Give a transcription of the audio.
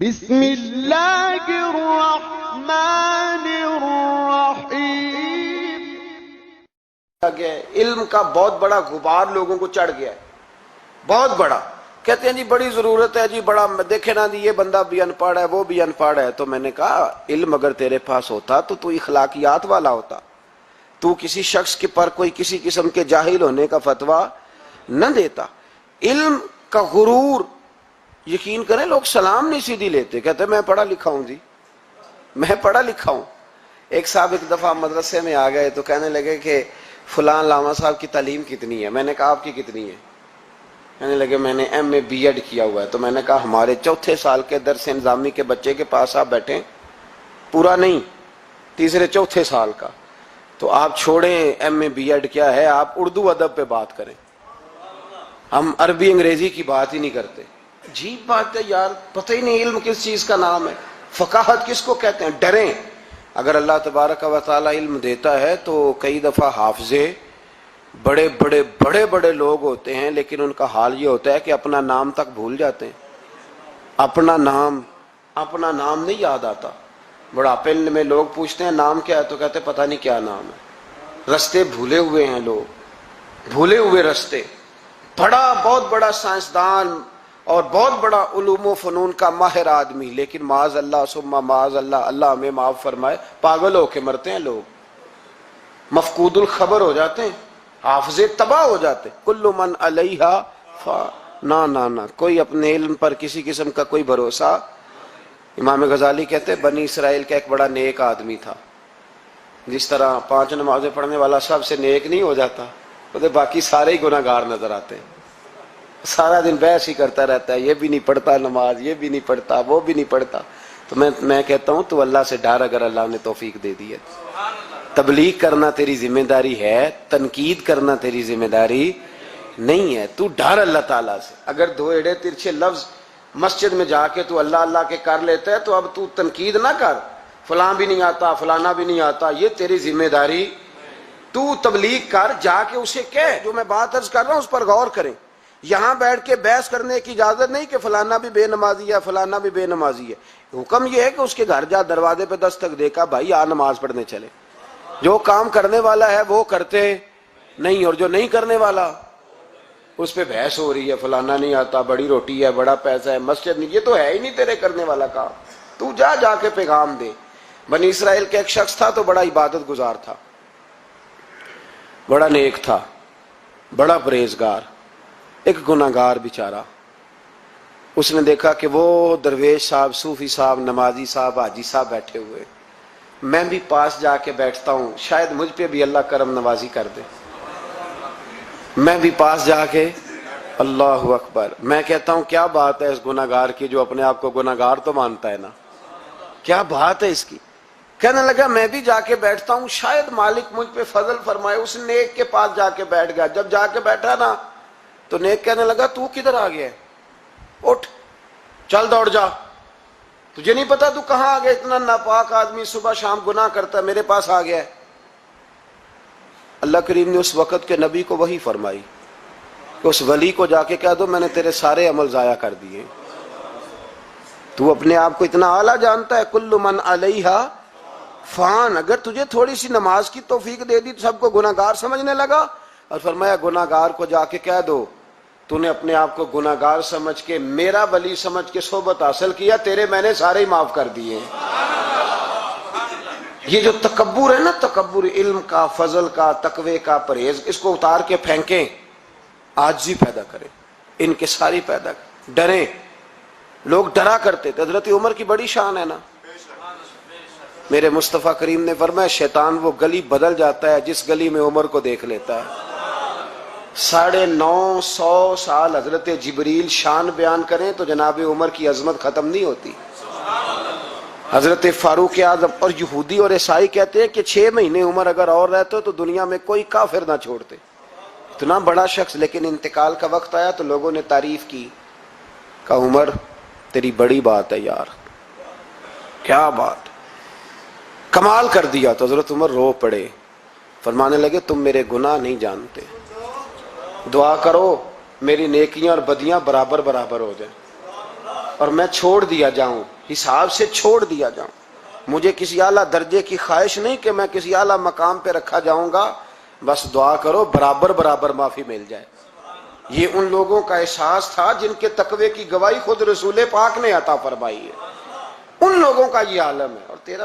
بسم اللہ الرحمن الرحیم۔ علم کا بہت بڑا غبار لوگوں کو چڑھ گیا ہے، بہت بڑا۔ کہتے ہیں جی بڑی ضرورت ہے، جی بڑا دیکھے نا جی یہ بندہ بھی ان پڑھ ہے، وہ بھی ان پڑھ ہے۔ تو میں نے کہا علم اگر تیرے پاس ہوتا تو اخلاقیات والا ہوتا، تو کسی شخص کے پر کوئی کسی قسم کے جاہل ہونے کا فتویٰ نہ دیتا۔ علم کا غرور، یقین کریں لوگ سلام نہیں سیدھی لیتے، کہتے میں پڑھا لکھا ہوں، جی میں پڑھا لکھا ہوں۔ ایک صاحب ایک دفعہ مدرسے میں آ گئے تو کہنے لگے کہ فلاں علامہ صاحب کی تعلیم کتنی ہے؟ میں نے کہا آپ کی کتنی ہے؟ کہنے لگے میں نے ایم اے بی ایڈ کیا ہوا ہے۔ تو میں نے کہا ہمارے چوتھے سال کے درس انظامی کے بچے کے پاس آپ بیٹھیں، پورا نہیں، تیسرے چوتھے سال کا، تو آپ چھوڑیں ایم اے بی ایڈ کیا ہے، آپ اردو ادب پہ بات کریں، ہم عربی انگریزی کی بات ہی نہیں کرتے۔ عجیب بات ہے یار، پتہ ہی نہیں علم کس چیز کا نام ہے، فقاہت کس کو کہتے ہیں۔ ڈریں، اگر اللہ تبارک و تعالی علم دیتا ہے تو کئی دفعہ حافظے بڑے بڑے بڑے بڑے لوگ ہوتے ہیں، لیکن ان کا حال یہ ہوتا ہے کہ اپنا نام تک بھول جاتے ہیں، اپنا نام نہیں یاد آتا۔ بڑھاپے میں لوگ پوچھتے ہیں نام کیا ہے تو کہتے ہیں پتہ نہیں کیا نام ہے، رستے بھولے ہوئے ہیں لوگ، بھولے ہوئے رستے۔ بہت بڑا سائنسدان اور بہت بڑا علوم و فنون کا ماہر آدمی، لیکن معاذ اللہ ثم معاذ اللہ، اللہ ہمیں معاف فرمائے، پاگل ہو کے مرتے ہیں لوگ، مفقود الخبر ہو جاتے ہیں، حافظے تباہ ہو جاتے ہیں۔ کل من علیہا نہ کوئی اپنے علم پر کسی قسم کا کوئی بھروسہ۔ امام غزالی کہتے ہیں بنی اسرائیل کا ایک بڑا نیک آدمی تھا، جس طرح 5 نمازیں پڑھنے والا سب سے نیک نہیں ہو جاتا، تو باقی سارے ہی گناہ گار نظر آتے ہیں، سارا دن بحث ہی کرتا رہتا ہے، یہ بھی نہیں پڑھتا نماز، یہ بھی نہیں پڑھتا، وہ بھی نہیں پڑھتا۔ تو میں کہتا ہوں تو اللہ سے ڈر، اگر اللہ نے توفیق دے دی ہے۔ تبلیغ کرنا تیری ذمہ داری ہے، تنقید کرنا تیری ذمہ داری نہیں ہے، تو ڈر اللہ تعالیٰ سے۔ اگر 2 ایڑے ترچھے لفظ مسجد میں جا کے تو اللہ اللہ کے کر لیتا ہے تو اب تو تنقید نہ کر، فلاں بھی نہیں آتا، فلانا بھی نہیں آتا، یہ تیری ذمہ داری۔ تو تبلیغ کر، جا کے اسے کہہ، جو میں بات عرض کر رہا ہوں اس پر غور کریں۔ یہاں بیٹھ کے بحث کرنے کی اجازت نہیں کہ فلانا بھی بے نمازی ہے، فلانا بھی بے نمازی ہے۔ حکم یہ ہے کہ اس کے گھر جا، دروازے پہ دستک دے کر بھائی آ نماز پڑھنے چلے۔ جو کام کرنے والا ہے وہ کرتے نہیں، اور جو نہیں کرنے والا اس پہ بحث ہو رہی ہے، فلانا نہیں آتا، بڑی روٹی ہے، بڑا پیسہ ہے، مسجد نہیں، یہ تو ہے ہی نہیں تیرے کرنے والا کام۔ تو جا کے پیغام دے۔ بنی اسرائیل کا ایک شخص تھا تو بڑا عبادت گزار تھا، بڑا نیک تھا، بڑا پرہیزگار، ایک گناہگار بیچارہ۔ اس نے دیکھا کہ وہ درویش صاحب، صوفی صاحب، نمازی صاحب، حاجی صاحب بیٹھے ہوئے، میں بھی پاس جا کے بیٹھتا ہوں، شاید مجھ پہ بھی اللہ کرم نوازی کر دے۔ میں بھی پاس جا کے، اللہ اکبر، میں کہتا ہوں کیا بات ہے اس گناہگار کی جو اپنے آپ کو گناہگار تو مانتا ہے نا، کیا بات ہے اس کی۔ کہنے لگا میں بھی جا کے بیٹھتا ہوں، شاید مالک مجھ پہ فضل فرمائے۔ اس نیک کے پاس جا کے بیٹھ گیا۔ جب جا کے بیٹھا نا تو نیک کہنے لگا تو کدھر آ گیا ہے؟ اٹھ، چل دوڑ جا، تجھے نہیں پتا تو کہاں آ گیا؟ اتنا ناپاک آدمی صبح شام گناہ کرتا ہے، میرے پاس آ گیا ہے۔ اللہ کریم نے اس وقت کے نبی کو وحی فرمائی کہ اس ولی کو جا کے کہہ دو میں نے تیرے سارے عمل ضائع کر دیے۔ تو اپنے آپ کو اتنا اعلیٰ جانتا ہے، کل من علیہا فان۔ اگر تجھے تھوڑی سی نماز کی توفیق دے دی تو سب کو گناہگار سمجھنے لگا، اور فرمایا گناہگار کو جا کے کہہ دو تو نے اپنے آپ کو گناہگار سمجھ کے میرا ولی سمجھ کے صحبت حاصل کیا، تیرے میں نے سارے ہی معاف کر دیے۔ یہ جو تکبر ہے نا، تکبر علم کا، فضل کا، تقوی کا، پرہیز، اس کو اتار کے پھینکیں، عاجزی پیدا کریں، انکساری پیدا کریں، ڈریں۔ لوگ ڈرا کرتے تھے، حضرت عمر کی بڑی شان ہے نا۔ میرے مصطفیٰ کریم نے فرمایا شیطان وہ گلی بدل جاتا ہے جس گلی میں عمر کو دیکھ لیتا ہے۔ 950 سال حضرت جبریل شان بیان کریں تو جناب عمر کی عظمت ختم نہیں ہوتی۔ حضرت فاروق اعظم اور یہودی اور عیسائی کہتے ہیں کہ 6 مہینے عمر اگر اور رہتے تو دنیا میں کوئی کافر نہ چھوڑتے، اتنا بڑا شخص، لیکن انتقال کا وقت آیا تو لوگوں نے تعریف کی، کہا عمر تیری بڑی بات ہے یار، کیا بات، کمال کر دیا۔ تو حضرت عمر رو پڑے، فرمانے لگے تم میرے گناہ نہیں جانتے، دعا کرو میری نیکیاں اور بدیاں برابر برابر ہو جائیں۔ اور میں چھوڑ دیا جاؤں، حساب سے چھوڑ دیا جاؤں، مجھے کسی اعلیٰ درجے کی خواہش نہیں کہ میں کسی اعلیٰ مقام پہ رکھا جاؤں گا، بس دعا کرو برابر برابر معافی مل جائے۔ یہ ان لوگوں کا احساس تھا جن کے تقوی کی گواہی خود رسول پاک نے عطا فرمائی ہے، ان لوگوں کا یہ عالم ہے۔ اور تیرا